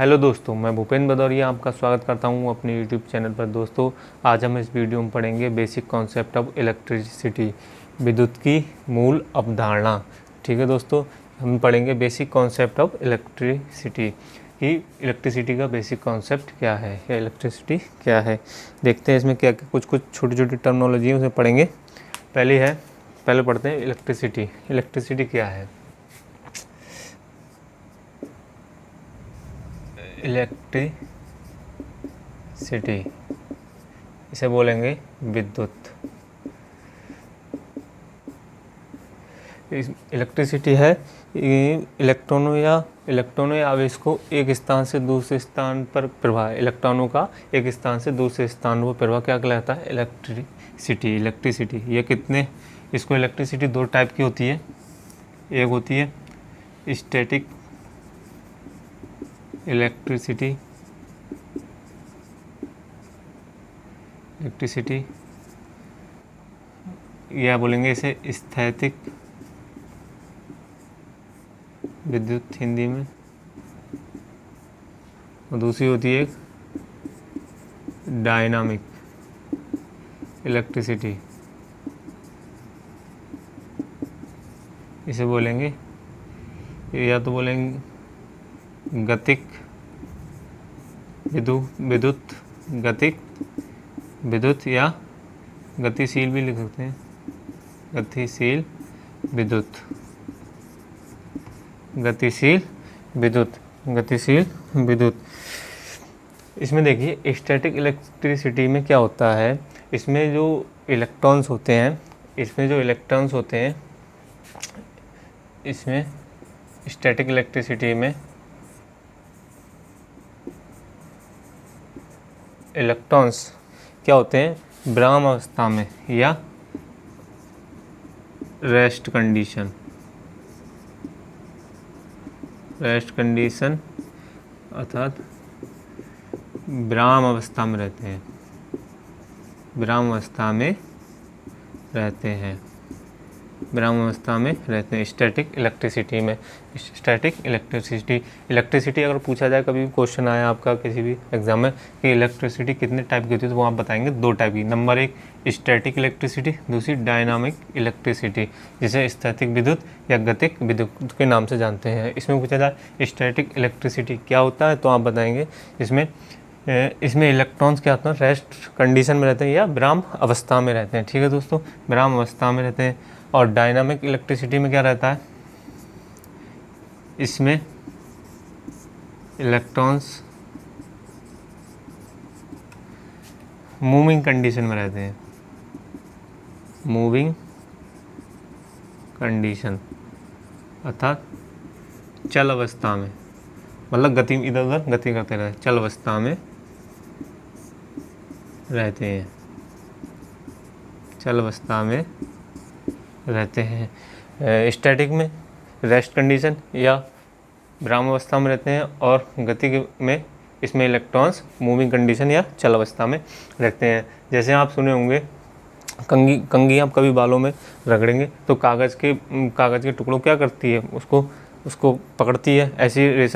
Hello दोस्तों, मैं भूपेंद्र भदौरिया आपका स्वागत करता हूं अपने यूट्यूब चैनल पर। दोस्तों, आज हम इस वीडियो में पढ़ेंगे बेसिक कॉन्सेप्ट ऑफ इलेक्ट्रिसिटी, विद्युत की मूल अवधारणा। ठीक है दोस्तों, हम पढ़ेंगे बेसिक कॉन्सेप्ट ऑफ इलेक्ट्रिसिटी कि इलेक्ट्रिसिटी का बेसिक कॉन्सेप्ट क्या है या इलेक्ट्रिसिटी क्या है। देखते हैं इसमें क्या कुछ छोटी छोटी टर्मिनोलॉजी है, उसे पढ़ेंगे। पहले पढ़ते हैं इलेक्ट्रिसिटी। इलेक्ट्रिसिटी क्या है? इलेक्ट्रिसिटी, इसे बोलेंगे विद्युत। इलेक्ट्रिसिटी है इलेक्ट्रॉनों या आवेश को एक स्थान से दूसरे स्थान पर प्रवाह। इलेक्ट्रॉनों का एक स्थान से दूसरे स्थान पर प्रवाह क्या कहलाता है? इलेक्ट्रिसिटी। ये कितने, इसको इलेक्ट्रिसिटी दो टाइप की होती है। एक होती है स्टैटिक इलेक्ट्रिसिटी या बोलेंगे इसे स्थैतिक विद्युत हिंदी में। और दूसरी होती है एक डायनामिक इलेक्ट्रिसिटी, इसे बोलेंगे या तो बोलेंगे गतिक विद्युत या गतिशील भी लिख सकते हैं। गतिशील विद्युत। इसमें देखिए स्टैटिक इलेक्ट्रिसिटी में क्या होता है, इसमें जो इलेक्ट्रॉन्स होते हैं, इसमें स्टैटिक इलेक्ट्रिसिटी में इलेक्ट्रॉन्स क्या होते हैं? विराम अवस्था में या रेस्ट कंडीशन अर्थात विराम अवस्था में रहते हैं। स्टैटिक इलेक्ट्रिसिटी अगर पूछा जाए, कभी भी क्वेश्चन आया आपका किसी भी एग्जाम में कि इलेक्ट्रिसिटी कितने टाइप की होती है, तो वो आप बताएंगे दो टाइप की। नंबर एक स्टैटिक इलेक्ट्रिसिटी, दूसरी डायनामिक इलेक्ट्रिसिटी, जिसे स्थैतिक विद्युत या गतिक विद्युत के नाम से जानते हैं। इसमें पूछा जाए स्टैटिक इलेक्ट्रिसिटी क्या होता है, तो आप बताएंगे इसमें इलेक्ट्रॉन्स क्या होते हैं? रेस्ट कंडीशन में रहते हैं या विराम अवस्था में रहते हैं। ठीक है दोस्तों, विराम अवस्था में रहते हैं। और डायनामिक इलेक्ट्रिसिटी में क्या रहता है? इसमें इलेक्ट्रॉन्स मूविंग कंडीशन में रहते हैं। मूविंग कंडीशन अर्थात चल अवस्था में, मतलब गति इधर उधर गति करते रहते, चल अवस्था में रहते हैं। स्टैटिक में रेस्ट कंडीशन या विराम अवस्था में रहते हैं, और गति में इसमें इलेक्ट्रॉन्स मूविंग कंडीशन या चल अवस्था में रहते हैं। जैसे आप सुने होंगे कंघी आप कभी बालों में रगड़ेंगे तो कागज़ के टुकड़ों क्या करती है? उसको पकड़ती है। ऐसी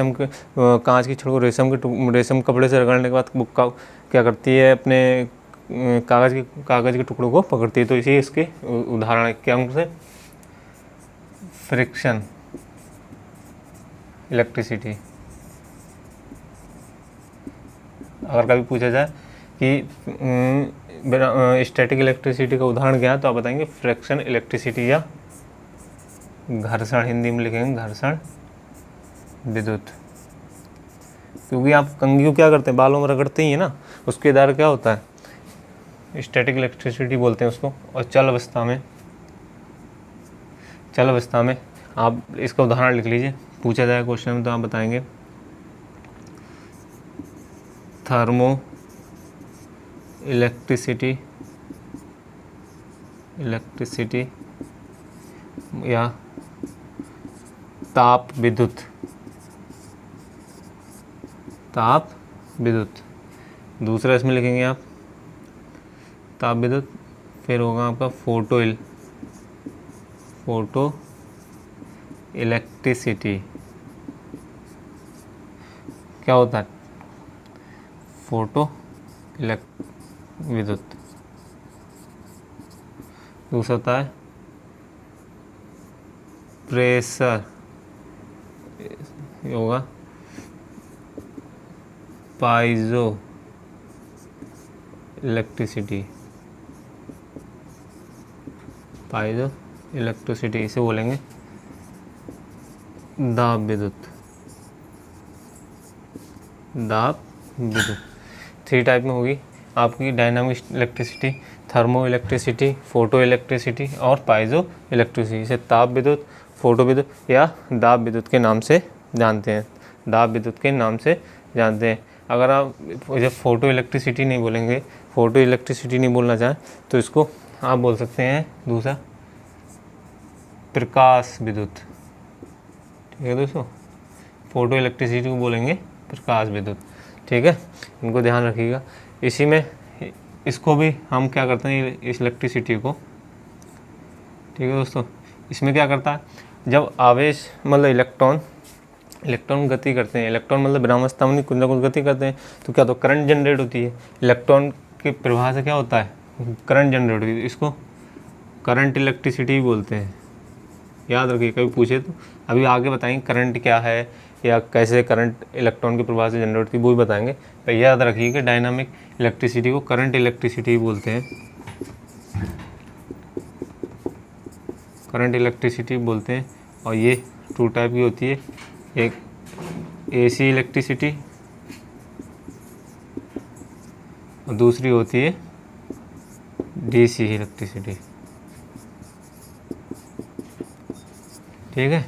कांच की छड़ को रेशम कपड़े से रगड़ने के बाद वो क्या करती है? अपने कागज़ के टुकड़ों को पकड़ती है। तो इसी इसके उदाहरण क्या से फ्रिक्शन इलेक्ट्रिसिटी। अगर कभी पूछा जाए कि स्टैटिक इलेक्ट्रिसिटी का उदाहरण क्या है, तो आप बताएंगे फ्रिक्शन इलेक्ट्रिसिटी या घर्षण, हिंदी में लिखेंगे घर्षण विद्युत। क्योंकि आप कंघी को क्या करते हैं? बालों में रगड़ते ही है ना, उसके द्वारा क्या होता है? स्टैटिक इलेक्ट्रिसिटी बोलते हैं उसको। और चल अवस्था में आप इसका उदाहरण लिख लीजिए, पूछा जाए क्वेश्चन में तो आप बताएंगे थर्मो इलेक्ट्रिसिटी या ताप विद्युत। दूसरा इसमें लिखेंगे आप ताप विद्युत। फिर होगा आपका फोटो इलेक्ट्रिसिटी। क्या होता है? फोटो विद्युत। दूसरा होता है प्रेशर, ये होगा पाइजो इलेक्ट्रिसिटी, पाइजो इलेक्ट्रिसिटी इसे बोलेंगे दाब विद्युत, दाब विद्युत। 3 टाइप में होगी आपकी dynamic electricity, thermo electricity, photo electricity और पाइजो इलेक्ट्रिसिटी। इसे ताप विद्युत, फोटो विद्युत या दाब विद्युत के नाम से जानते हैं, दाब विद्युत के नाम से जानते हैं। अगर आप जब फोटो इलेक्ट्रिसिटी नहीं बोलेंगे, फोटो इलेक्ट्रिसिटी नहीं बोलना चाहें तो इसको आप बोल सकते हैं दूसरा प्रकाश विद्युत। ठीक है दोस्तों, फोटो इलेक्ट्रिसिटी को बोलेंगे प्रकाश विद्युत। ठीक है, इनको ध्यान रखिएगा। इसी में इसको भी हम क्या करते हैं, इस इलेक्ट्रिसिटी को, ठीक है दोस्तों, इसमें क्या करता है, जब आवेश मतलब इलेक्ट्रॉन गति करते हैं, इलेक्ट्रॉन मतलब विरामावस्था में कुछ ना कुछ गति करते हैं, तो क्या तो करंट जनरेट होती है। इलेक्ट्रॉन के प्रवाह से क्या होता है, करंट जनरेट होती है। इसको करंट इलेक्ट्रिसिटी भी बोलते हैं, याद रखिए, कभी पूछे तो। अभी आगे बताएंगे करंट क्या है या कैसे करंट इलेक्ट्रॉन के प्रवाह से जनरेट होती है, वो भी बताएंगे। तो याद रखिए कि डायनामिक इलेक्ट्रिसिटी को करंट इलेक्ट्रिसिटी बोलते हैं, करंट इलेक्ट्रिसिटी बोलते हैं। और ये 2 टाइप की होती है, एक एसी इलेक्ट्रिसिटी और दूसरी होती है डीसी इलेक्ट्रिसिटी। ठीक है,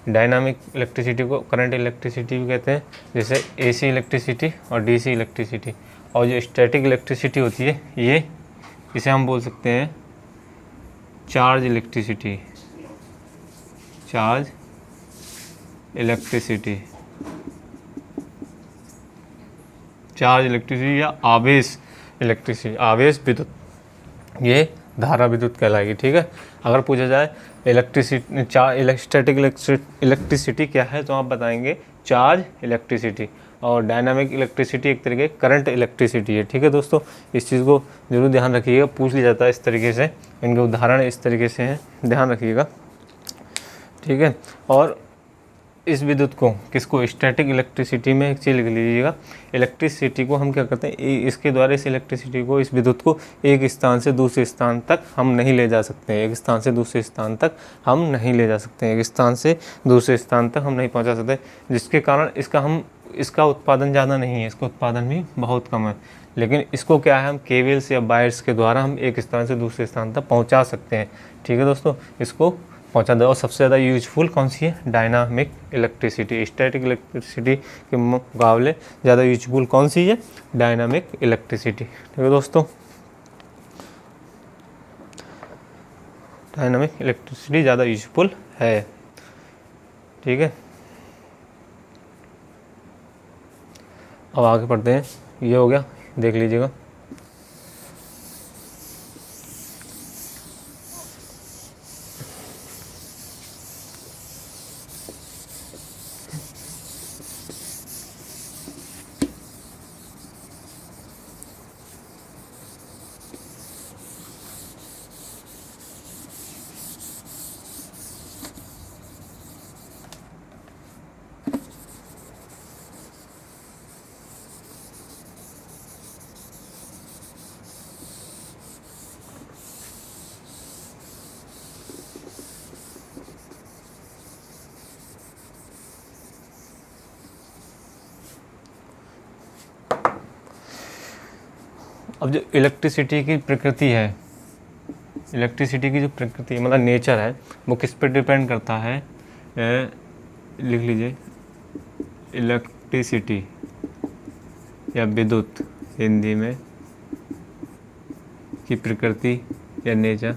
डायनामिक इलेक्ट्रिसिटी को करंट इलेक्ट्रिसिटी भी कहते हैं, जैसे एसी इलेक्ट्रिसिटी और डीसी इलेक्ट्रिसिटी। और जो स्टैटिक इलेक्ट्रिसिटी होती है, ये इसे हम बोल सकते हैं charge electricity, charge electricity, charge electricity या आवेश इलेक्ट्रिसिटी, आवेश विद्युत, ये धारा विद्युत कहलाएगी। ठीक है, अगर पूछा जाए स्टैटिक इलेक्ट्रिसिटी क्या है, तो आप बताएंगे चार्ज इलेक्ट्रिसिटी। और डायनामिक इलेक्ट्रिसिटी एक तरीके करंट इलेक्ट्रिसिटी है। ठीक है दोस्तों, इस चीज़ को जरूर ध्यान रखिएगा, पूछ लिया जाता है इस तरीके से, इनके उदाहरण इस तरीके से हैं, ध्यान रखिएगा। ठीक है, और इस विद्युत को किसको, स्टैटिक इलेक्ट्रिसिटी में एक चीज़ लिख लीजिएगा, इलेक्ट्रिसिटी को हम क्या करते हैं, इसके द्वारा इस इलेक्ट्रिसिटी को, इस विद्युत को एक स्थान से दूसरे स्थान तक हम नहीं ले जा सकते हैं, एक स्थान से दूसरे स्थान तक हम नहीं ले जा सकते हैं, एक स्थान से दूसरे स्थान तक हम नहीं पहुंचा सकते, जिसके कारण इसका उत्पादन ज़्यादा नहीं है, इसका उत्पादन भी बहुत कम है। लेकिन इसको क्या है, हम केबल्स या वायर्स के द्वारा हम एक स्थान से दूसरे स्थान तक पहुँचा सकते हैं। ठीक है दोस्तों, इसको पहुँचा दो। और सबसे ज़्यादा यूजफुल कौन सी है, डायनामिक इलेक्ट्रिसिटी। स्टैटिक इलेक्ट्रिसिटी के मुकाबले ज़्यादा यूजफुल कौन सी है, डायनामिक इलेक्ट्रिसिटी। ठीक है दोस्तों, डायनामिक इलेक्ट्रिसिटी ज़्यादा यूजफुल है। ठीक है, अब आगे पढ़ते हैं, ये हो गया, देख लीजिएगा। अब जो इलेक्ट्रिसिटी की प्रकृति है, इलेक्ट्रिसिटी की जो प्रकृति मतलब नेचर है, वो किस पर डिपेंड करता है, लिख लीजिए, इलेक्ट्रिसिटी या विद्युत हिंदी में की प्रकृति या नेचर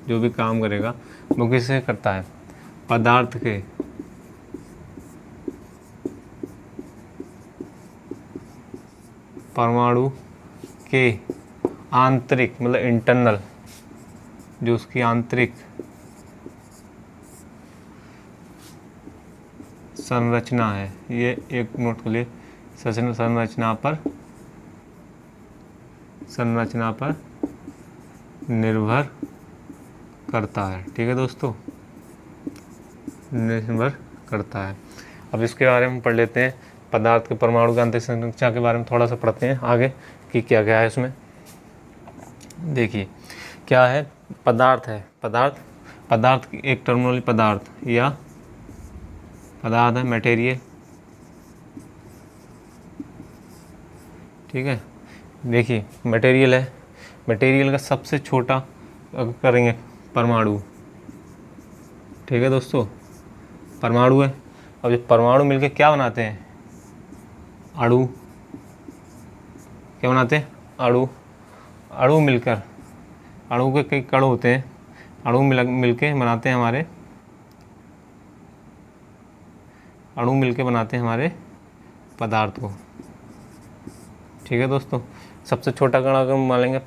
जो भी काम करेगा वो किससे करता है, पदार्थ के परमाणु के आंतरिक मतलब इंटरनल, जो उसकी आंतरिक संरचना है, ये एक नोट के लिए, संरचना पर निर्भर करता है। ठीक है दोस्तों, निर्भर करता है। अब इसके बारे में पढ़ लेते हैं, पदार्थ के परमाणु की आंतरिक संरचना के बारे में थोड़ा सा पढ़ते हैं आगे कि क्या क्या है इसमें। देखिए क्या है, पदार्थ है, पदार्थ की एक टर्मिनोलॉजी पदार्थ है, मटेरियल। ठीक है, देखिए मटेरियल है, मटेरियल का सबसे छोटा अगर करेंगे परमाणु। ठीक है दोस्तों, परमाणु है। अब जो परमाणु मिलकर क्या बनाते हैं, अणु। क्या बनाते हैं, अणु मिलकर, अणु के कई कण होते हैं, अणु मिलके बनाते हैं हमारे पदार्थ को। ठीक है दोस्तों, सबसे छोटा कण अगर मान लेंगे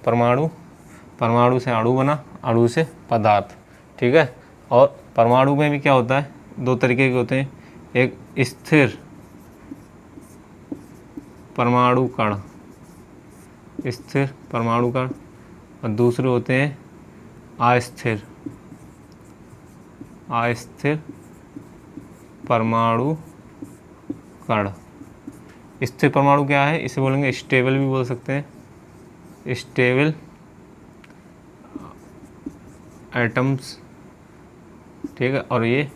परमाणु से अणु बना, अणु से पदार्थ। ठीक है, और परमाणु में भी क्या होता है, दो तरीके के होते हैं, एक स्थिर परमाणु कण, और दूसरे होते हैं अस्थिर परमाणु कण। स्थिर परमाणु क्या है, इसे बोलेंगे स्टेबल भी बोल सकते हैं, स्टेबल एटम्स। ठीक है, और ये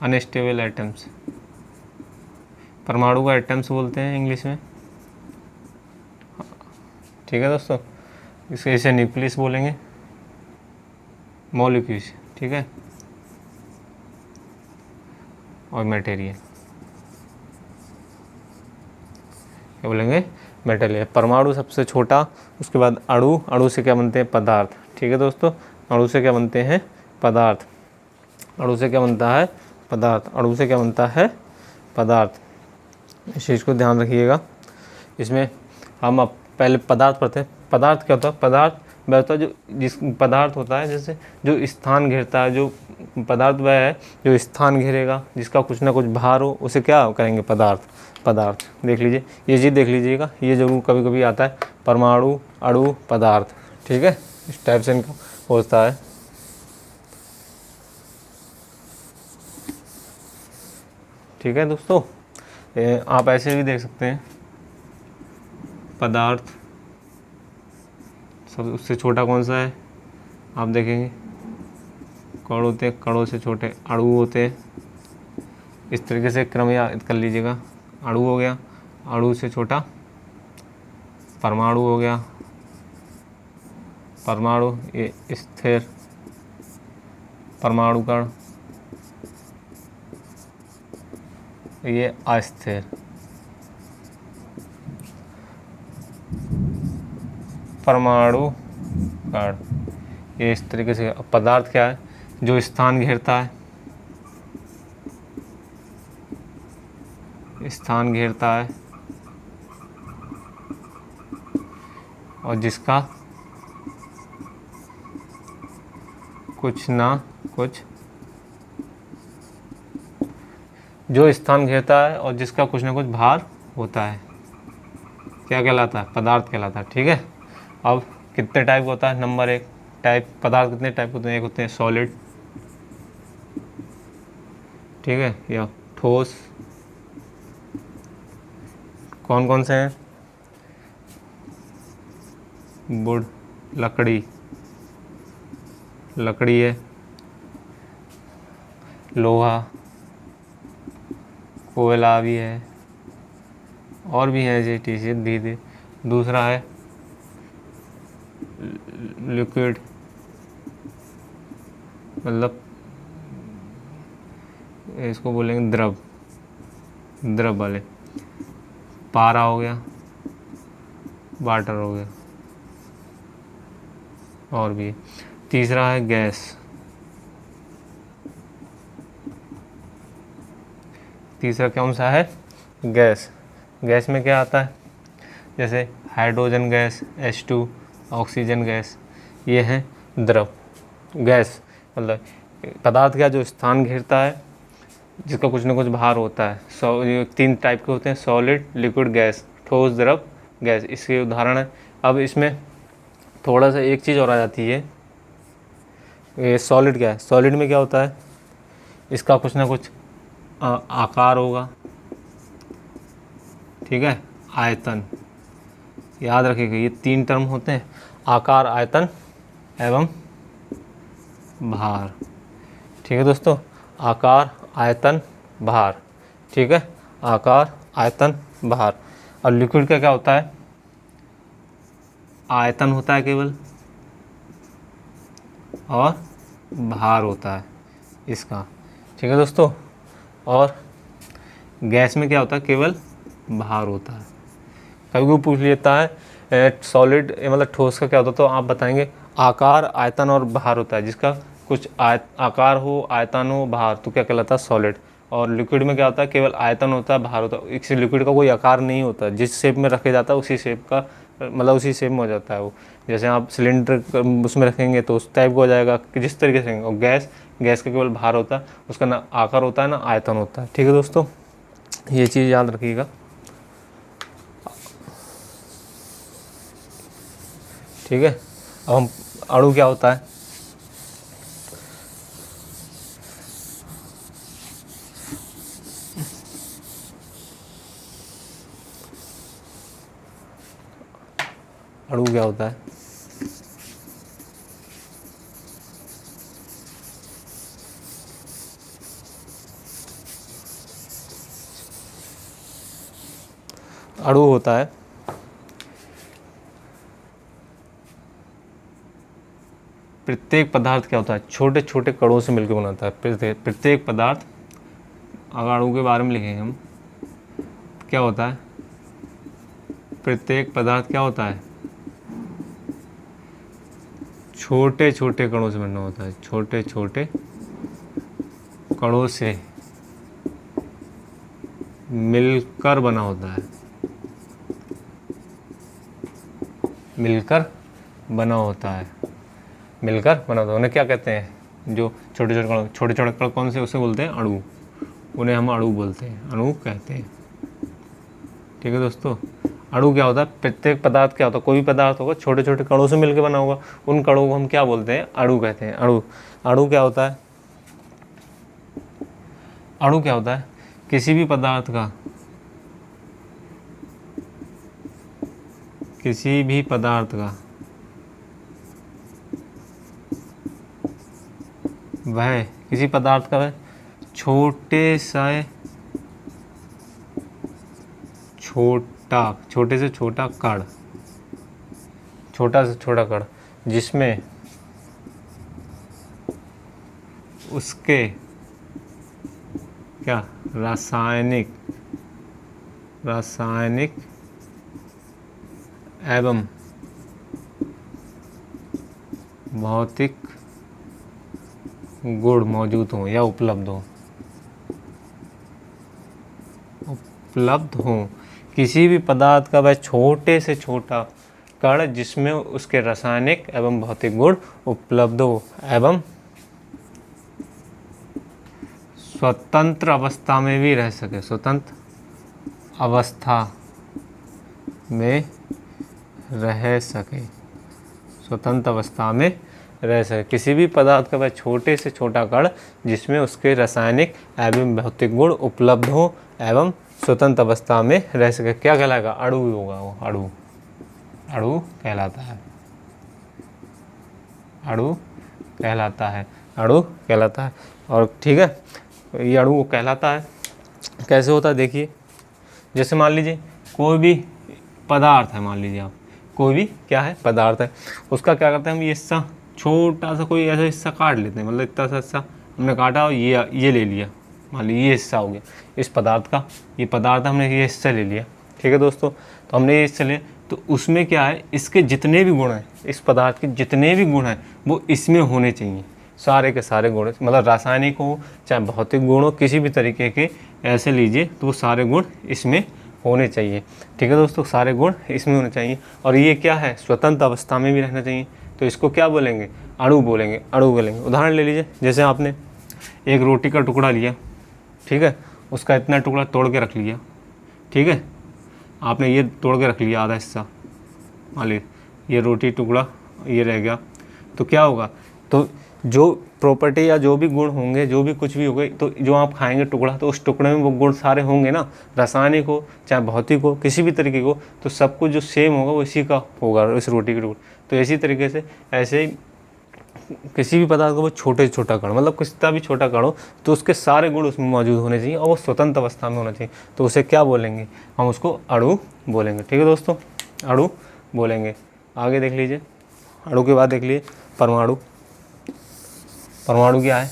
अनस्टेबल एटम्स, परमाणु का एटम्स बोलते हैं इंग्लिश में। ठीक है दोस्तों, इसे न्यूक्लियस बोलेंगे, मॉलिक्यूल्स। ठीक है, और मटेरियल क्या बोलेंगे, मटेरियल। परमाणु सबसे छोटा, उसके बाद अणु से क्या बनते हैं, पदार्थ। ठीक है दोस्तों, अणु से क्या बनते हैं, पदार्थ। इस चीज़ को ध्यान रखिएगा। इसमें हम अब पहले पदार्थ पढ़ते हैं। पदार्थ क्या होता है, पदार्थ होता है जैसे जो स्थान घेरता है, जो पदार्थ वह है जो स्थान घेरेगा, जिसका कुछ ना कुछ भार हो, उसे क्या करेंगे, पदार्थ। देख लीजिए, ये चीज़ देख लीजिएगा, ये जरूर कभी कभी आता है, परमाणु, अणु, पदार्थ। ठीक है, इस टाइप से इनका होता है। ठीक है दोस्तों, आप ऐसे भी देख सकते हैं, पदार्थ सब उससे छोटा कौन सा है, आप देखेंगे कण होते हैं, कणों से छोटे अणु होते हैं। इस तरीके से क्रम याद कर लीजिएगा, अणु हो गया, अणु से छोटा परमाणु हो गया, परमाणु ये स्थिर परमाणु कण, ये अस्थिर परमाणु कण। ये इस तरीके से। पदार्थ क्या है, जो स्थान घेरता है, और जिसका कुछ ना कुछ, जो स्थान घेरता है और जिसका कुछ ना कुछ भार होता है, क्या कहलाता है, पदार्थ कहलाता है। ठीक है, अब कितने टाइप का होता है, नंबर 1 टाइप। पदार्थ कितने टाइप होते हैं, एक होते हैं सॉलिड, ठीक है, या ठोस। कौन कौन से हैं, वुड, लकड़ी है, लोहा, कोयला भी है, और भी है चीज़ें धीरे। दूसरा है लिक्विड, मतलब इसको बोलेंगे द्रव वाले। पारा हो गया, वाटर हो गया, और भी। तीसरा है गैस। तीसरा कौन सा है, गैस। गैस में क्या आता है, जैसे hydrogen gas, H2, oxygen gas, ये है द्रव। गैस मतलब पदार्थ का जो स्थान घेरता है, जिसका कुछ ना कुछ भार होता है। ये 3 टाइप के होते हैं, सॉलिड, लिक्विड, गैस, ठोस, द्रव, गैस, इसके उदाहरण है। अब इसमें थोड़ा सा एक चीज़ और आ जाती है, ये सॉलिड क्या है। सॉलिड में क्या होता है, इसका कुछ ना कुछ आकार होगा, ठीक है, आयतन, याद रखिएगा ये 3 टर्म होते हैं, आकार, आयतन एवं भार, ठीक है दोस्तों, आकार, आयतन, भार, ठीक है, आकार, आयतन, भार। और लिक्विड का क्या होता है, आयतन होता है केवल और भार होता है इसका, ठीक है दोस्तों। और गैस में क्या होता है, केवल भार होता है। कभी कोई पूछ लेता है सॉलिड मतलब ठोस का क्या होता है, तो आप बताएंगे आकार, आयतन और भार होता है, जिसका कुछ आकार हो, आयतन हो, भार, तो क्या कहलाता है, सॉलिड। और लिक्विड में क्या होता है, केवल आयतन होता है, भार होता है। इस लिक्विड का कोई आकार नहीं होता, जिस शेप में रखे जाता है उसी शेप का मतलब उसी शेप में हो जाता है वो। जैसे आप सिलेंडर उसमें रखेंगे तो उस टाइप का हो जाएगा कि जिस तरीके से। और गैस का केवल भार होता है, उसका ना आकार होता है ना आयतन होता है, ठीक है दोस्तों, ये चीज़ याद रखिएगा। ठीक है, अब हम अणु क्या होता है, अणु क्या होता है, अणु होता है प्रत्येक पदार्थ क्या होता है, छोटे छोटे कणों से मिलकर बनाता है। प्रत्येक पदार्थ, अगर अणु के बारे में लिखेंगे हम, क्या होता है, प्रत्येक पदार्थ क्या होता है, छोटे छोटे कणों से बनना होता है, छोटे छोटे कणों से मिलकर बना होता है, मिलकर बना होता है, मिलकर बना होता है। उन्हें क्या कहते हैं, जो छोटे छोटे कण कौन से, उसे बोलते हैं अणु, उन्हें हम अणु बोलते हैं, अणु कहते हैं, ठीक है दोस्तों। अणु क्या होता है, प्रत्येक पदार्थ क्या होता है, कोई भी पदार्थ होगा छोटे छोटे कणों से मिलकर बना होगा, उन कणों को हम क्या बोलते हैं, अणु कहते हैं। अणु, अणु क्या होता है, अणु क्या होता है, किसी भी पदार्थ का, किसी भी पदार्थ का वह, किसी पदार्थ का वह छोटे से छोटा कण, छोटा से छोटा कण, जिसमें उसके क्या रासायनिक एवं भौतिक गुण मौजूद हों या उपलब्ध हों, किसी भी पदार्थ का वह छोटे से छोटा कण जिसमें उसके रासायनिक एवं भौतिक गुण उपलब्ध हो एवं स्वतंत्र अवस्था में भी रह सके, स्वतंत्र अवस्था में रह सके, स्वतंत्र अवस्था में रह सके। किसी भी पदार्थ का वह छोटे से छोटा कण जिसमें उसके रासायनिक एवं भौतिक गुण उपलब्ध हो एवं स्वतंत्र अवस्था में रह सके, क्या कहलाएगा, अणु होगा वो, अणु, अणु कहलाता है, अणु कहलाता है, अणु कहलाता है। और ठीक है, ये अणु कहलाता है, कैसे होता है देखिए, जैसे मान लीजिए कोई भी पदार्थ है, मान लीजिए आप कोई भी क्या है पदार्थ है, उसका क्या करते हैं हम, ये हिस्सा छोटा सा कोई ऐसा हिस्सा काट लेते हैं, मतलब इतना सा हिस्सा हमने काटा और ये ले लिया, मान लीजिए ये हिस्सा हो गया इस पदार्थ का, ये पदार्थ हमने ये हिस्सा ले लिया, ठीक है दोस्तों। तो हमने ये हिस्सा लिया, तो उसमें क्या है, इसके जितने भी गुण हैं, इस पदार्थ के जितने भी गुण हैं वो इसमें होने चाहिए, सारे के सारे गुण, मतलब रासायनिक हो चाहे भौतिक गुण हो, किसी भी तरीके के ऐसे लीजिए तो वो सारे गुण इसमें होने चाहिए, ठीक है दोस्तों, सारे गुण इसमें होने चाहिए। और ये क्या है, स्वतंत्र अवस्था में भी रहना चाहिए, तो इसको क्या बोलेंगे, अणु बोलेंगे, अणु बोलेंगे। उदाहरण ले लीजिए, जैसे आपने एक रोटी का टुकड़ा लिया, ठीक है, उसका इतना टुकड़ा तोड़ के रख लिया, ठीक है, आपने ये तोड़ के रख लिया आधा हिस्सा, मान लीजिए ये रोटी टुकड़ा ये रह गया, तो क्या होगा, तो जो प्रॉपर्टी या जो भी गुण होंगे, जो भी कुछ भी होगा, तो जो आप खाएंगे टुकड़ा, तो उस टुकड़े में वो गुण सारे होंगे ना, रासायनिक हो चाहे भौतिक हो, किसी भी तरीके को, तो सब कुछ जो सेम होगा वो इसी का होगा, इस रोटी के टुकड़े। तो इसी तरीके से ऐसे ही किसी भी पदार्थ का वो छोटे से छोटा कण, मतलब कितना भी छोटा कण हो, तो उसके सारे गुण उसमें मौजूद होने चाहिए और वो स्वतंत्र अवस्था में होना चाहिए। तो उसे क्या बोलेंगे, हम उसको अणु बोलेंगे। ठीक है दोस्तों, अणु बोलेंगे। आगे देख लीजिए, अणु के बाद देख लीजिए परमाणु। परमाणु क्या है,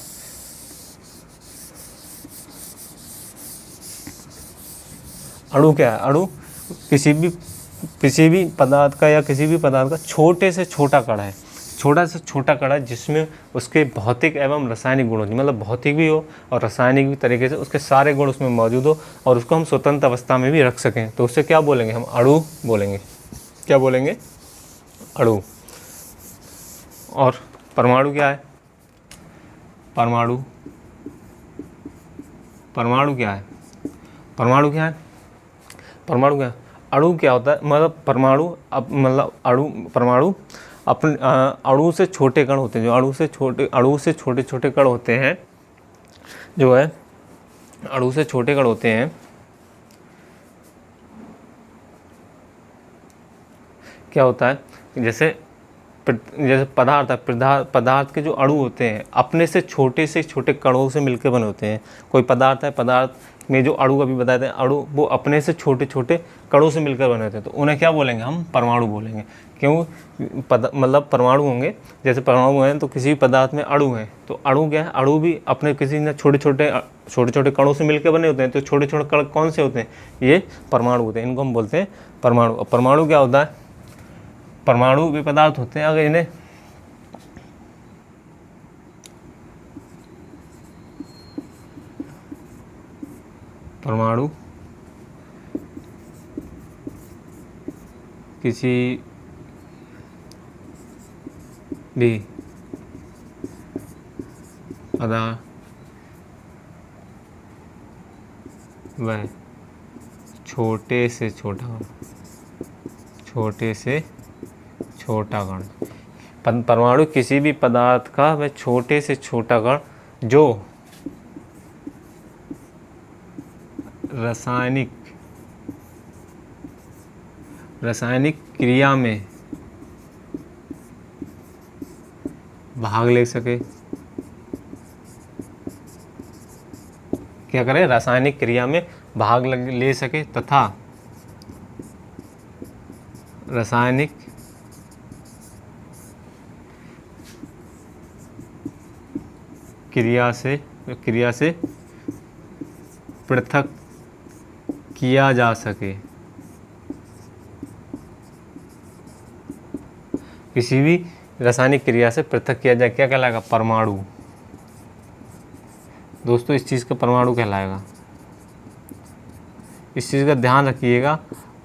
अणु क्या है, अणु किसी भी पदार्थ का या किसी भी पदार्थ का छोटे से छोटा कण है, छोटा से छोटा कण है जिसमें उसके भौतिक एवं रासायनिक गुण होते हैं, मतलब भौतिक भी हो और रासायनिक भी तरीके से उसके सारे गुण उसमें मौजूद हो और उसको हम स्वतंत्र अवस्था में भी रख सकें, तो उससे क्या बोलेंगे, हम अणु बोलेंगे। क्या बोलेंगे, अणु। और परमाणु क्या है, परमाणु, परमाणु क्या है, परमाणु क्या है, परमाणु क्या है, अणु क्या होता है, मतलब परमाणु मतलब परमाणु अपने अणु से छोटे कण होते हैं, जो अणु से छोटे छोटे कण होते हैं, जो है अणु से छोटे कण होते हैं, क्या होता है, जैसे पदार्थ है, पदार्थ के जो अणु होते हैं अपने से छोटे कणों से मिलकर बने होते हैं। कोई पदार्थ है, पदार्थ में जो अणु अभी बताए थे, अणु वो अपने से छोटे छोटे कणों से मिलकर बने होते हैं, तो उन्हें क्या बोलेंगे, हम परमाणु बोलेंगे। क्यों, मतलब परमाणु होंगे, जैसे परमाणु हैं तो किसी भी पदार्थ में अणु हैं, तो अणु क्या है, अणु भी अपने किसी न छोटे छोटे कणों से मिलकर बने होते हैं, तो छोटे छोटे कण कौन से होते हैं, ये परमाणु होते हैं, इनको हम बोलते हैं परमाणु। और परमाणु क्या होता है, परमाणु भी पदार्थ होते हैं, अगर इन्हें परमाणु किसी भी पदार्थ वह छोटे से छोटा कण, परमाणु किसी भी पदार्थ का वह छोटे से छोटा कण जो रासायनिक क्रिया में भाग ले सके, क्या करें, रासायनिक क्रिया में भाग ले सके तथा रासायनिक क्रिया से पृथक किया जा सके। किसी भी रासायनिक क्रिया से पृथक किया जाए, क्या कहलाएगा, परमाणु। दोस्तों इस चीज़ का परमाणु कहलाएगा, इस चीज़ का ध्यान रखिएगा।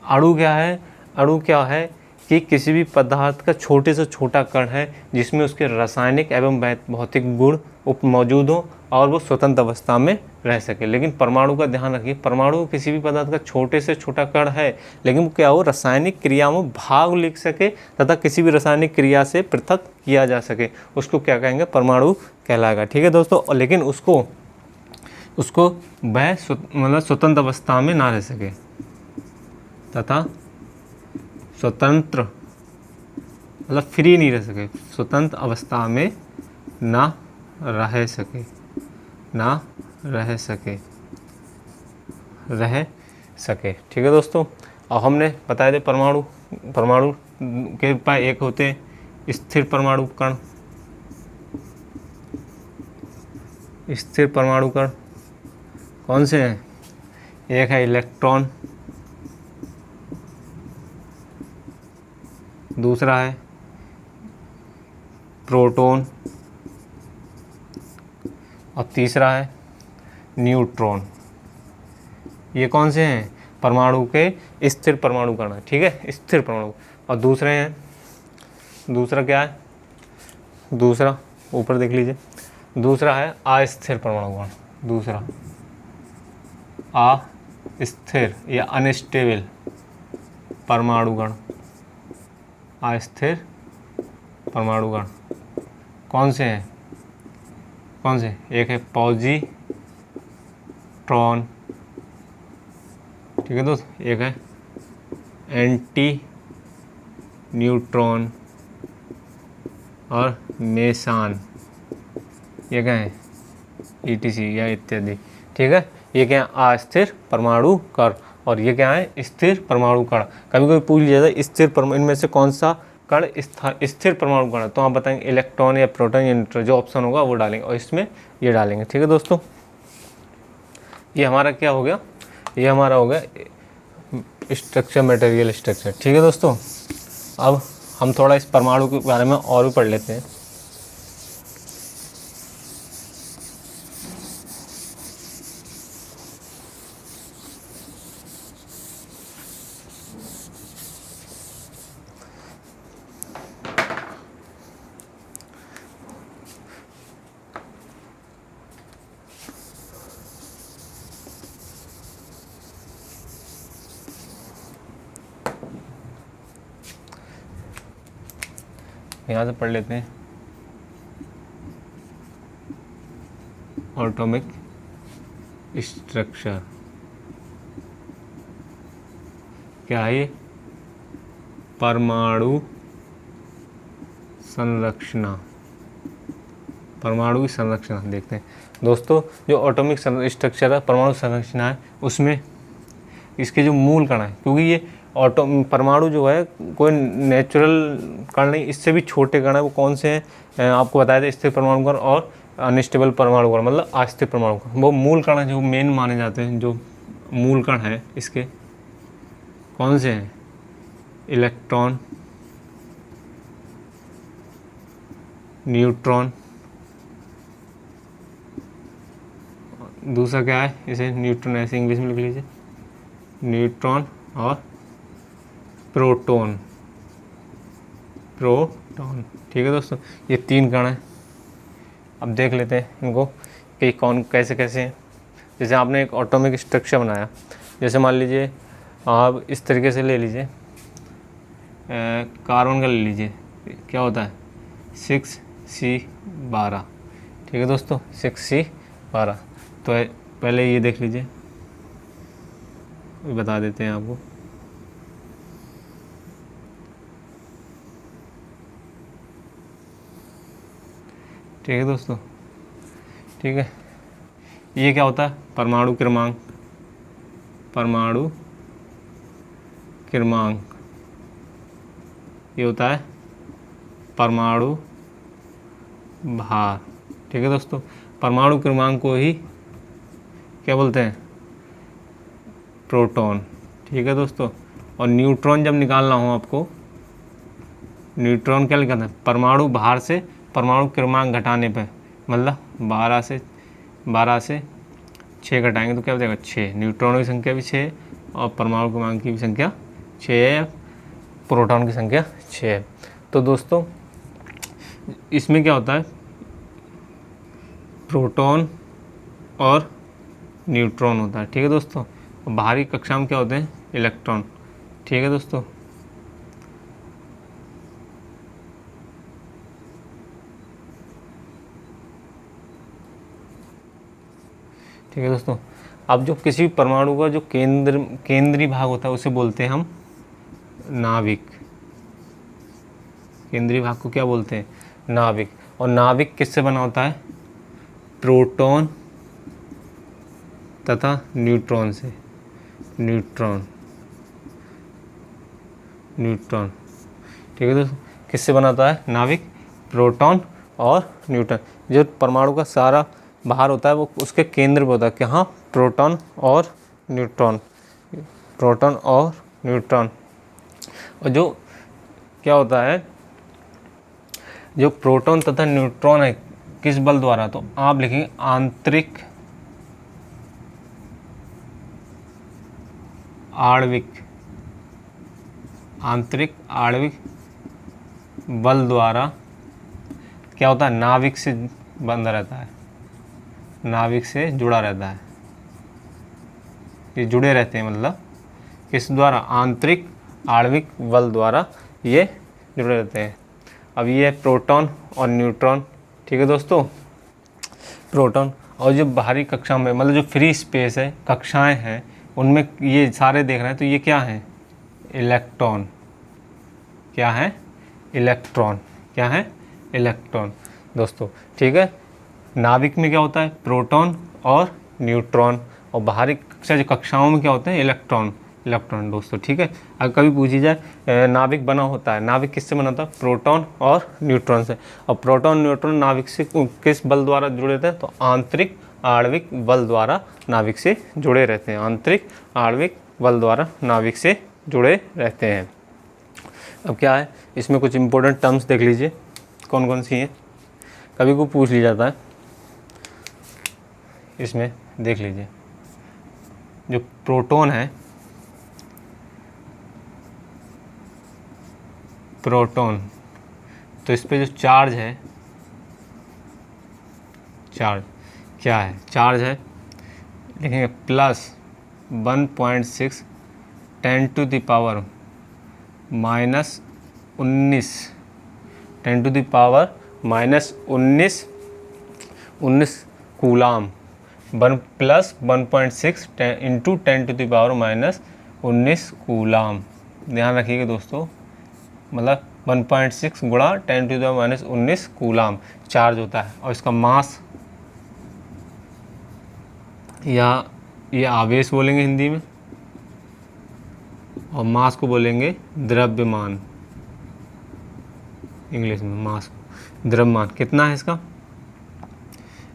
अणु क्या है, अणु क्या है कि किसी भी पदार्थ का छोटे से छोटा कण है जिसमें उसके रासायनिक एवं भौतिक गुण मौजूद हो और वो स्वतंत्र अवस्था में रह सके। लेकिन परमाणु का ध्यान रखिए, परमाणु किसी भी पदार्थ का छोटे से छोटा कण है, लेकिन वो क्या हो, रासायनिक क्रिया में भाग ले सके तथा किसी भी रासायनिक क्रिया से पृथक किया जा सके, उसको क्या कहेंगे, परमाणु कहलाएगा। ठीक है दोस्तों, और लेकिन उसको वह मतलब स्वतंत्र अवस्था में ना रह सके तथा स्वतंत्र मतलब फ्री नहीं रह सके, स्वतंत्र अवस्था में ना रह सके। ठीक है दोस्तों, अब हमने बताए थे परमाणु के पास एक होते हैं स्थिर परमाणु कण, स्थिर परमाणु कण कौन से हैं, एक है इलेक्ट्रॉन, दूसरा है प्रोटॉन और तीसरा है न्यूट्रॉन। ये कौन से हैं, परमाणु के स्थिर परमाणु कण है। ठीक है, स्थिर परमाणु। और दूसरे हैं, दूसरा क्या है, दूसरा ऊपर देख लीजिए, दूसरा है अस्थिर परमाणु कण। दूसरा अस्थिर या अनस्टेबल परमाणु कण, अस्थिर परमाणु कण कौन से हैं? कौन से? एक है पॉजिट्रॉन, ठीक है दोस्त, एक है एंटी न्यूट्रॉन और मेसान, ये क्या है? ईटीसी या इत्यादि, ठीक है। ये क्या है? अस्थिर परमाणु कण, और ये क्या है? स्थिर परमाणु कण। कभी कभी पूछ लिया जाता है स्थिर परमाणु, इनमें से कौन सा कण स्थिर परमाणु कण है, तो आप बताएंगे इलेक्ट्रॉन या प्रोटॉन या न्यूट्रॉन, जो ऑप्शन होगा वो डालेंगे, और इसमें ये डालेंगे, ठीक है दोस्तों। ये हमारा क्या हो गया? ये हमारा हो गया स्ट्रक्चर, मटेरियल स्ट्रक्चर, ठीक है दोस्तों। अब हम थोड़ा इस परमाणु के बारे में और भी पढ़ लेते हैं। यहाँ से पढ़ लेते हैं एटॉमिक स्ट्रक्चर क्या है? ये परमाणु संरचना, परमाणु की संरचना देखते हैं दोस्तों। जो एटॉमिक स्ट्रक्चर है, परमाणु संरचना है, उसमें इसके जो मूल कण है, क्योंकि ये परमाणु जो है कोई नेचुरल कण नहीं, इससे भी छोटे कण है। वो कौन से हैं? आपको बताया था, स्थिर परमाणु कण और अनस्टेबल परमाणु कण, मतलब अस्थिर परमाणु कण। वो मूल कण है जो मेन माने जाते हैं, जो मूल कण है इसके कौन से हैं? इलेक्ट्रॉन, न्यूट्रॉन, दूसरा क्या है? इसे न्यूट्रॉन ऐसे इंग्लिश में लिख लीजिए, न्यूट्रॉन और प्रोटॉन, प्रोटॉन, ठीक है दोस्तों। ये तीन कण हैं। अब देख लेते हैं इनको कि कौन कैसे कैसे हैं। जैसे आपने एक एटॉमिक स्ट्रक्चर बनाया, जैसे मान लीजिए आप इस तरीके से ले लीजिए, कार्बन का ले लीजिए, क्या होता है? 6C12, ठीक है दोस्तों, 6C12। तो पहले ये देख लीजिए, बता देते हैं आपको। ठीक है दोस्तों, ठीक है। ये क्या होता है? परमाणु क्रमांक, परमाणु क्रमांक, ये होता है परमाणु भार, ठीक है दोस्तों। परमाणु क्रमांक को ही क्या बोलते हैं? प्रोटॉन, ठीक है दोस्तों। और न्यूट्रॉन जब निकालना हो आपको, न्यूट्रॉन क्या लिखा था? परमाणु भार से परमाणु क्रमांक घटाने पे, मतलब 12 से 6 घटाएंगे तो क्या बचेगा? 6। न्यूट्रॉनों की संख्या भी 6 और परमाणु क्रमांक की भी संख्या 6 है, प्रोटॉन की संख्या 6 है। तो दोस्तों इसमें क्या होता है? प्रोटॉन और न्यूट्रॉन होता है, ठीक है दोस्तों। बाहरी कक्षा में क्या होते हैं? इलेक्ट्रॉन, ठीक है दोस्तों। ठीक है दोस्तों। अब जो किसी परमाणु का जो केंद्रीय भाग होता है उसे बोलते हैं हम नाभिक। केंद्रीय भाग को क्या बोलते हैं? नाभिक। और नाभिक किससे बना होता है? प्रोटॉन तथा न्यूट्रॉन से। न्यूट्रॉन, ठीक है दोस्तों। किससे बना होता है नाभिक? प्रोटॉन और न्यूट्रॉन। जो परमाणु का सारा बाहर होता है वो उसके केंद्र पर होता है, कहाँ? प्रोटॉन और न्यूट्रॉन, प्रोटॉन और न्यूट्रॉन। और जो क्या होता है, जो प्रोटॉन तथा न्यूट्रॉन है किस बल द्वारा? तो आप लिखेंगे आंतरिक आणविक बल द्वारा क्या होता है? नाभिक से बंधा रहता है, नाभिक से जुड़ा रहता है। ये जुड़े रहते हैं, मतलब किस द्वारा, आंतरिक आणविक बल द्वारा ये जुड़े रहते हैं। अब ये है प्रोटॉन और न्यूट्रॉन, ठीक है दोस्तों। प्रोटॉन और जो बाहरी कक्षा में, मतलब जो फ्री स्पेस है, कक्षाएं हैं, उनमें ये सारे देख रहे हैं, तो ये क्या है, इलेक्ट्रॉन। क्या है, इलेक्ट्रॉन। क्या है, इलेक्ट्रॉन दोस्तों, ठीक है। नाभिक में क्या होता है, प्रोटॉन और न्यूट्रॉन, और बाहरी कक्षा जो कक्षाओं में क्या होते हैं, इलेक्ट्रॉन। इलेक्ट्रॉन दोस्तों, ठीक है। अगर कभी पूछी जाए नाभिक बना होता है, नाभिक किससे बना होता है, प्रोटॉन और न्यूट्रॉन से। और प्रोटॉन न्यूट्रॉन नाभिक से किस बल द्वारा जुड़े रहते हैं, तो आंतरिक आणविक बल द्वारा नाभिक से जुड़े रहते हैं। आंतरिक आणविक बल द्वारा नाभिक से जुड़े रहते हैं। अब क्या है, इसमें कुछ इंपॉर्टेंट टर्म्स देख लीजिए कौन कौन सी हैं, कभी को पूछ लिया जाता है। इसमें देख लीजिए, जो प्रोटॉन है, प्रोटॉन, तो इस पे जो चार्ज है, चार्ज क्या है, चार्ज है, लिखेंगे +1.6 10⁻⁻⁻19 10⁻⁻19 कूलाम। 1+1.6 into 10⁻⁻19 coulomb. ध्यान रखिएगा दोस्तों, मतलब 1.6 गुणा 10⁻⁻19 कूलाम चार्ज होता है। और इसका मास, या ये आवेश बोलेंगे हिंदी में, और मास को बोलेंगे द्रव्यमान, इंग्लिश में मास को द्रव्यमान। कितना है इसका,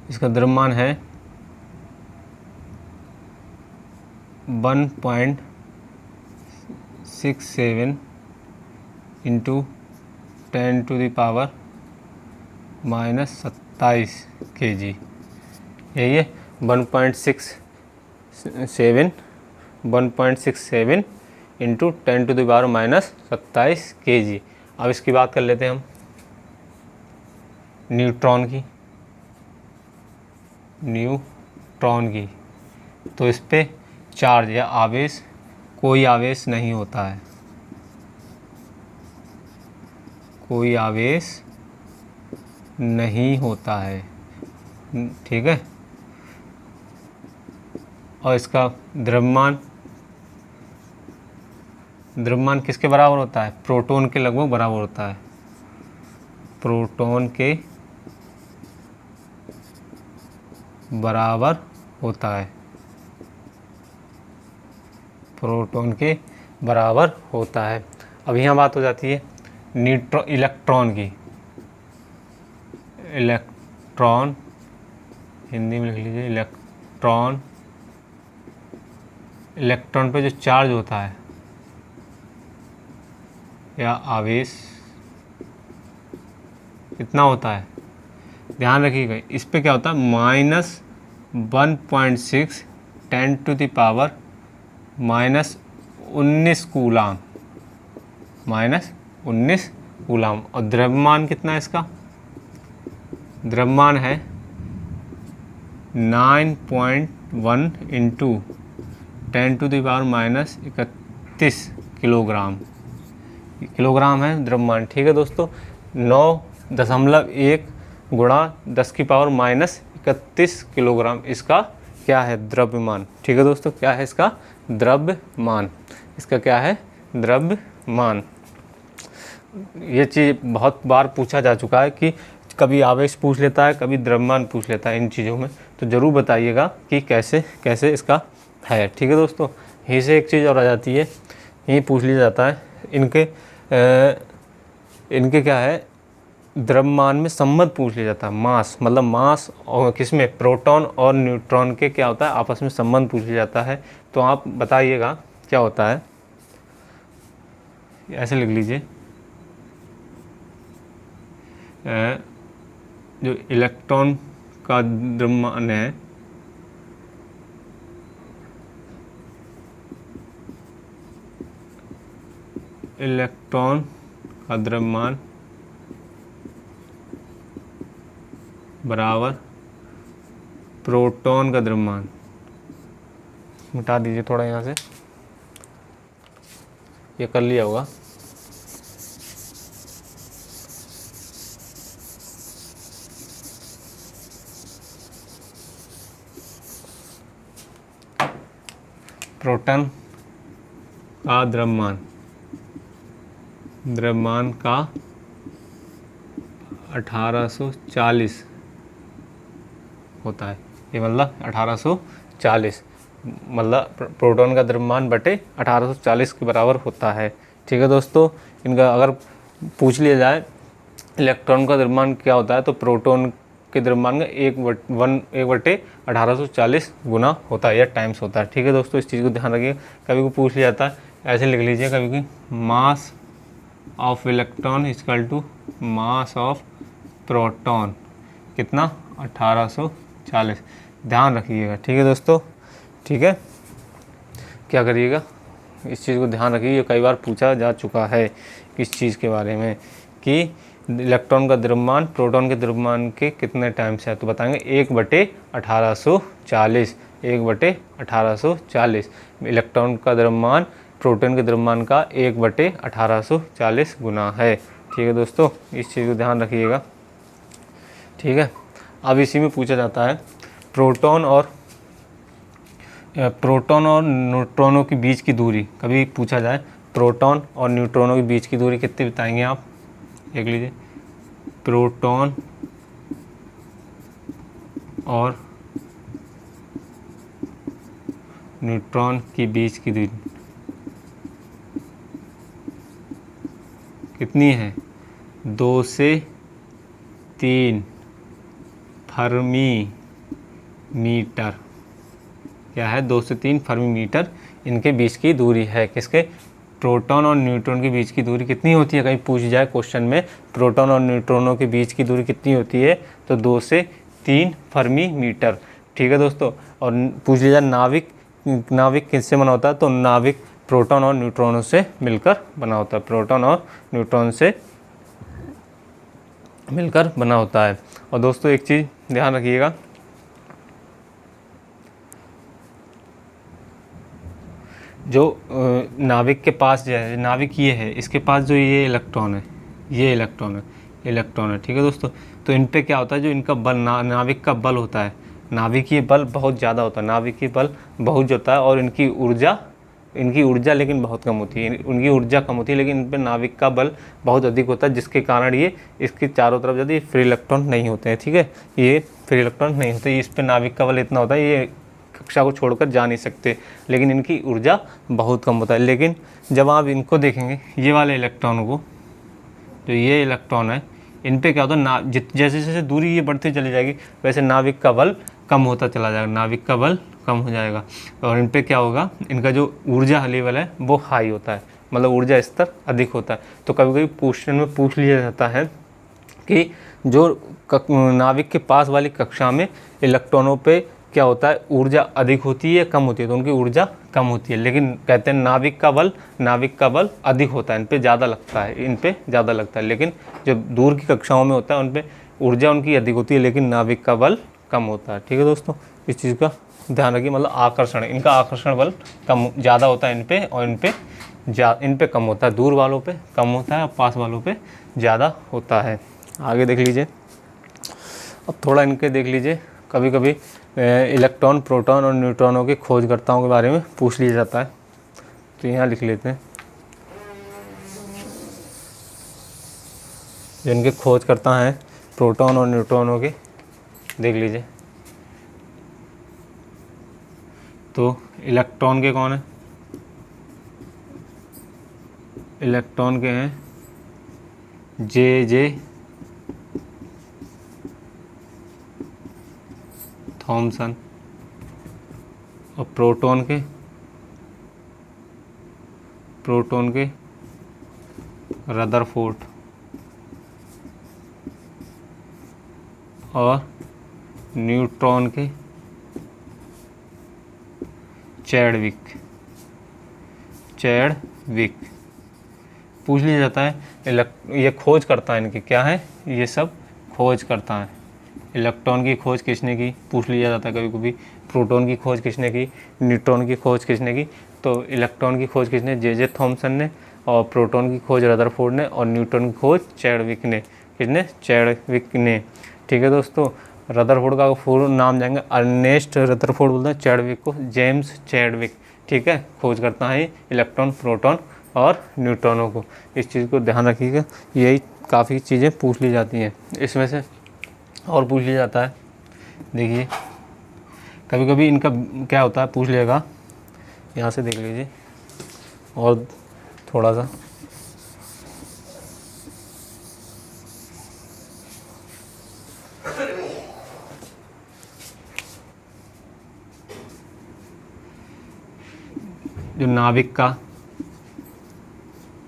इसका द्रव्यमान है 1.67 इंटू 10⁻⁻27 kg। यही है 1.67 इंटू 10⁻⁻27 kg। अब इसकी बात कर लेते हैं हम न्यूट्रॉन की। न्यूट्रॉन की, तो इस पे चार्ज या आवेश, कोई आवेश नहीं होता है, कोई आवेश नहीं होता है, ठीक है। और इसका द्रव्यमान, द्रव्यमान किसके बराबर होता है, प्रोटॉन के लगभग बराबर होता है, प्रोटॉन के बराबर होता है, प्रोटॉन के बराबर होता है। अब यहाँ बात हो जाती है इलेक्ट्रॉन की। इलेक्ट्रॉन, हिंदी में लिख लीजिए इलेक्ट्रॉन। इलेक्ट्रॉन पे जो चार्ज होता है या आवेश कितना होता है, ध्यान रखिएगा, इस पे क्या होता है, -1.6 10⁻⁻19 कूलाम, -19 कूलाम। और द्रव्यमान कितना है इसका, द्रव्यमान है 9.1 इंटू 10⁻⁻31 किलोग्राम। किलोग्राम है द्रव्यमान, ठीक है दोस्तों। 9.1 गुणा 10⁻⁻31 किलोग्राम इसका क्या है, द्रव्यमान, ठीक है दोस्तों। क्या है इसका, द्रव्यमान। इसका क्या है, द्रव्यमान। ये चीज़ बहुत बार पूछा जा चुका है कि कभी आवेश पूछ लेता है, कभी द्रव्यमान पूछ लेता है। इन चीज़ों में तो ज़रूर बताइएगा कि कैसे कैसे इसका है, ठीक है दोस्तों। यहीं से एक चीज़ और आ जाती है, यहीं पूछ लिया जाता है, इनके क्या है, द्रव्यमान में संबंध पूछ लिया जाता है। मास, मतलब मास और किसमें, प्रोटॉन और न्यूट्रॉन के क्या होता है, आपस में संबंध पूछ लिया जाता है। तो आप बताइएगा क्या होता है, ऐसे लिख लीजिए, जो इलेक्ट्रॉन का द्रव्यमान है, इलेक्ट्रॉन का द्रव्यमान बराबर प्रोटॉन का द्रव्यमान, मिटा दीजिए थोड़ा यहाँ से, ये कर लिया होगा। प्रोटॉन का द्रव्यमान का 1840 होता है। ये मतलब 1840 मतलब प्रोटॉन का द्रव्यमान बटे 1840 के बराबर होता है। ठीक है दोस्तों, इनका अगर पूछ लिया जाए इलेक्ट्रॉन का द्रव्यमान क्या होता है, तो प्रोटॉन के द्रव्यमान का 1/1840 गुना होता है या टाइम्स होता है। ठीक है दोस्तों, इस चीज़ को ध्यान रखिए। कभी को पूछ लिया जाता है, ऐसे लिख लीजिए कभी कि mass of electron equal to mass of proton, कितना 1840, ध्यान रखिएगा। ठीक है दोस्तों, ठीक है, क्या करिएगा, इस चीज़ को ध्यान रखिए। कई बार पूछा जा चुका है इस चीज़ के बारे में कि इलेक्ट्रॉन का द्रव्यमान प्रोटॉन के द्रव्यमान के कितने टाइम्स है, तो बताएंगे 1/1840, 1/1840। इलेक्ट्रॉन का द्रव्यमान प्रोटॉन के द्रव्यमान का 1/1840 गुना है। ठीक है दोस्तों, इस चीज़ को ध्यान रखिएगा। ठीक है, अब इसी में पूछा जाता है प्रोटॉन और न्यूट्रॉनों के बीच की दूरी। कभी पूछा जाए प्रोटॉन और न्यूट्रॉनों के बीच की दूरी कितनी बताएंगे आप, देख लीजिए। प्रोटॉन और न्यूट्रॉन के बीच की दूरी कितनी है, 2 से 3 फर्मी मीटर। क्या है, 2 से 3 फर्मी मीटर इनके बीच की दूरी है। किसके, प्रोटॉन और न्यूट्रॉन के बीच की दूरी कितनी होती है, कहीं पूछ जाए क्वेश्चन में प्रोटॉन और न्यूट्रॉनों के बीच की दूरी कितनी होती है, तो 2 से 3 फर्मी मीटर। ठीक है दोस्तों, और पूछ लिया जाए नाविक किससे बना होता है, तो नाविक प्रोटॉन और न्यूट्रॉनों से मिलकर बना होता है, प्रोटॉन और न्यूट्रॉन से मिलकर बना होता है। और दोस्तों एक चीज़ ध्यान रखिएगा, जो नाविक के पास जो है, नाविक ये है, इसके पास जो ये इलेक्ट्रॉन है, ये इलेक्ट्रॉन है। ठीक है दोस्तों, तो इन पे क्या होता है, जो इनका बल नाविक का बल होता है, नाभिकीय बल बहुत ज़्यादा होता है, नाभिकीय बल बहुत होता है, और इनकी ऊर्जा लेकिन बहुत कम होती है, उनकी ऊर्जा कम होती है, लेकिन इन पर नाविक का बल बहुत अधिक होता है, जिसके कारण ये इसके चारों तरफ यदि फ्री इलेक्ट्रॉन नहीं होते हैं। ठीक है, ये फ्री इलेक्ट्रॉन नहीं होते, इस पर नाविक का बल इतना होता है, ये कक्षा को छोड़कर जा नहीं सकते, लेकिन इनकी ऊर्जा बहुत कम होता है। लेकिन जब आप इनको देखेंगे, ये वाले इलेक्ट्रॉन को, जो ये इलेक्ट्रॉन है, इन पे क्या होता है, जैसे जैसे दूरी ये बढ़ती चली जाएगी, वैसे नाविक का बल कम होता चला जाएगा, नाविक का बल कम हो जाएगा, और इन पे क्या होगा, इनका जो ऊर्जा लेवल है वो हाई होता है, मतलब ऊर्जा स्तर अधिक होता है। तो कभी कभी क्वेश्चन में पूछ लिया जाता है कि जो नाविक के पास वाली कक्षा में इलेक्ट्रॉनों पे क्या होता है, ऊर्जा अधिक होती है कम होती है, तो उनकी ऊर्जा कम होती है, लेकिन कहते हैं नाविक का बल अधिक होता है, इन पे ज़्यादा लगता है, लेकिन जो दूर की कक्षाओं में होता है उन पे ऊर्जा उनकी अधिक होती है, लेकिन नाविक का बल कम होता है। ठीक है दोस्तों, इस चीज़ का ध्यान रखिए, मतलब आकर्षण, इनका आकर्षण बल ज़्यादा होता है इन पे, और इन पे कम होता है, दूर वालों पे कम होता है और पास वालों पे ज़्यादा होता है। आगे देख लीजिए, अब थोड़ा इनके देख लीजिए, कभी कभी इलेक्ट्रॉन, प्रोटॉन और न्यूट्रॉनों के खोजकर्ताओं के बारे में पूछ लिया जाता है, तो यहाँ लिख लेते हैं, जिनके खोजकर्ता हैं प्रोटॉन और न्यूट्रॉनों के, देख लीजिए। तो इलेक्ट्रॉन के कौन है, इलेक्ट्रॉन के हैं जे थॉमसन, और प्रोटॉन के रदरफोर्ड, और न्यूट्रॉन के चैडविक। पूछ लिया जाता है ये खोज करता है, इनके क्या है, ये सब खोज करता है, इलेक्ट्रॉन की खोज किसने की, पूछ लिया जाता है कभी कभी। प्रोटॉन की खोज किसने की, न्यूट्रॉन की खोज किसने की। तो इलेक्ट्रॉन की खोज किसने, जे थॉमसन ने, और प्रोटॉन की खोज रदरफोर्ड ने, और न्यूट्रॉन की खोज चैडविक ने। किसने, चैडविक ने। ठीक है दोस्तों, रदरफोर्ड का फुल नाम जाएंगे अर्नेस्ट रदरफोर्ड बोलते हैं, चैडविक को जेम्स चैडविक। ठीक है, खोज करता है इलेक्ट्रॉन, प्रोटॉन और न्यूट्रॉनों को। इस चीज़ को ध्यान रखिएगा, यही काफ़ी चीज़ें पूछ ली जाती हैं। इसमें से और पूछ लिया जाता है, देखिए कभी कभी इनका क्या होता है, पूछ लेगा, यहाँ से देख लीजिए और थोड़ा सा। जो नाभिक का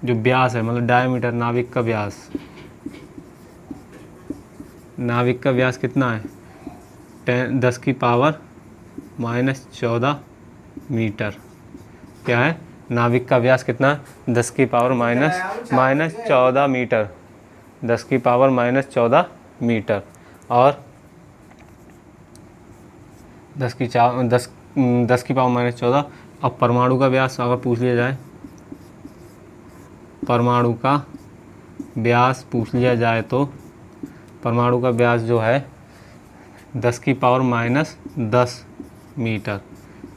जो व्यास है, मतलब डायमीटर, नाभिक का व्यास, नाभिक का व्यास कितना है, 10⁻⁻14 मीटर। क्या है, नाभिक का व्यास कितना, 10⁻⁻14 मीटर, 10⁻⁻14 मीटर। और 10⁻14। अब परमाणु का व्यास अगर पूछ लिया जाए, परमाणु का व्यास पूछ लिया जाए तो परमाणु का व्यास जो है 10⁻10 मीटर।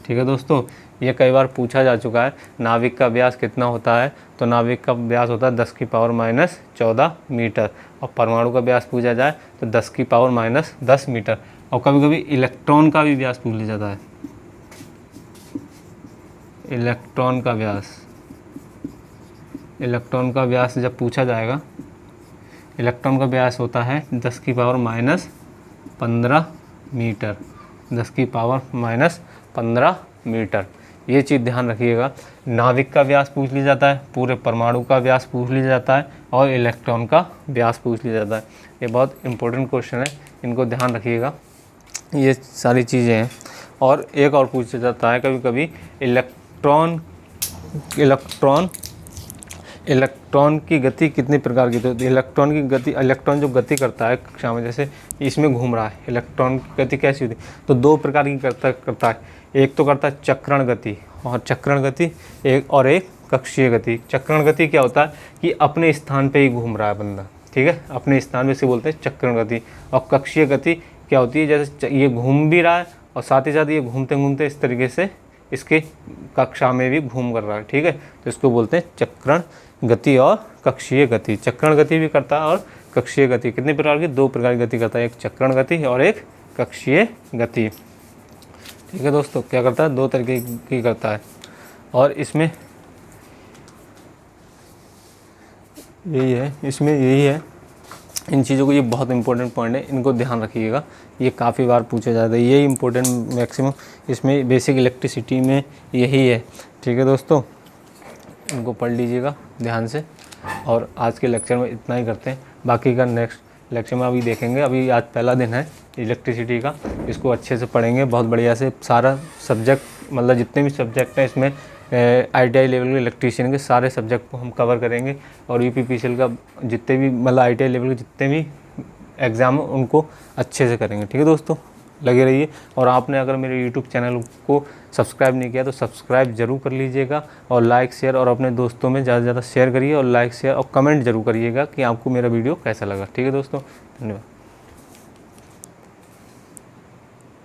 ठीक है दोस्तों, ये कई बार पूछा जा चुका है, नाभिक का व्यास कितना होता है, तो नाभिक का व्यास होता है 10⁻14 मीटर। और परमाणु का व्यास पूछा जाए तो 10⁻10 मीटर। और कभी कभी इलेक्ट्रॉन का भी व्यास पूछ लिया जाता है, इलेक्ट्रॉन का व्यास, इलेक्ट्रॉन का व्यास जब पूछा जाएगा, इलेक्ट्रॉन का व्यास होता है 10⁻15 मीटर, 10⁻15 मीटर। ये चीज़ ध्यान रखिएगा। नाभिक का व्यास पूछ लिया जाता है, पूरे परमाणु का व्यास पूछ लिया जाता है, और इलेक्ट्रॉन का व्यास पूछ लिया जाता है। ये बहुत इंपॉर्टेंट क्वेश्चन है, इनको ध्यान रखिएगा, ये सारी चीज़ें हैं। और एक और पूछा जाता है कभी कभी, इलेक्ट्रॉन की गति कितने प्रकार की, तो इलेक्ट्रॉन की गति, इलेक्ट्रॉन जो गति करता है कक्षा में, जैसे इसमें घूम रहा है, इलेक्ट्रॉन की गति कैसी होती है, तो दो प्रकार की करता है। एक तो करता है चक्रण गति, और चक्रण गति एक कक्षीय गति। चक्रण गति क्या होता है कि अपने स्थान पे ही घूम रहा है बंदा, ठीक है, अपने स्थान पे से बोलते हैं चक्रण गति। और कक्षीय गति क्या होती है, जैसे ये घूम भी रहा है और साथ ही साथ ये घूमते घूमते इस तरीके से इसके कक्षा में भी घूम कर रहा है। ठीक है, तो इसको बोलते हैं चक्रण गति और कक्षीय गति। चक्रण गति भी करता है और कक्षीय गति। कितने प्रकार की, दो प्रकार की गति करता है, एक चक्रण गति और एक कक्षीय गति। ठीक है दोस्तों, क्या करता है, दो तरीके की करता है। और इसमें यही है, इसमें यही है, इन चीज़ों को, ये बहुत इंपॉर्टेंट पॉइंट है, इनको ध्यान रखिएगा, ये काफ़ी बार पूछा जाता है, यही इंपॉर्टेंट मैक्सिमम इसमें बेसिक इलेक्ट्रिसिटी में यही है। ठीक है दोस्तों, इनको पढ़ लीजिएगा ध्यान से। और आज के लेक्चर में इतना ही करते हैं, बाकी का नेक्स्ट लेक्चर में अभी देखेंगे। अभी आज पहला दिन है इलेक्ट्रिसिटी का, इसको अच्छे से पढ़ेंगे बहुत बढ़िया से। सारा सब्जेक्ट, मतलब जितने भी सब्जेक्ट हैं इसमें ITI लेवल के इलेक्ट्रीशियन के सारे सब्जेक्ट को हम कवर करेंगे। और UPPCL का जितने भी, मतलब ITI लेवल के जितने भी एग्ज़ाम उनको अच्छे से करेंगे। ठीक है दोस्तों, लगे रहिए। और आपने अगर मेरे YouTube चैनल को सब्सक्राइब नहीं किया तो सब्सक्राइब ज़रूर कर लीजिएगा, और लाइक शेयर और अपने दोस्तों में ज़्यादा से ज़्यादा शेयर करिए, और लाइक शेयर और कमेंट ज़रूर करिएगा कि आपको मेरा वीडियो कैसा लगा। ठीक है दोस्तों, धन्यवाद।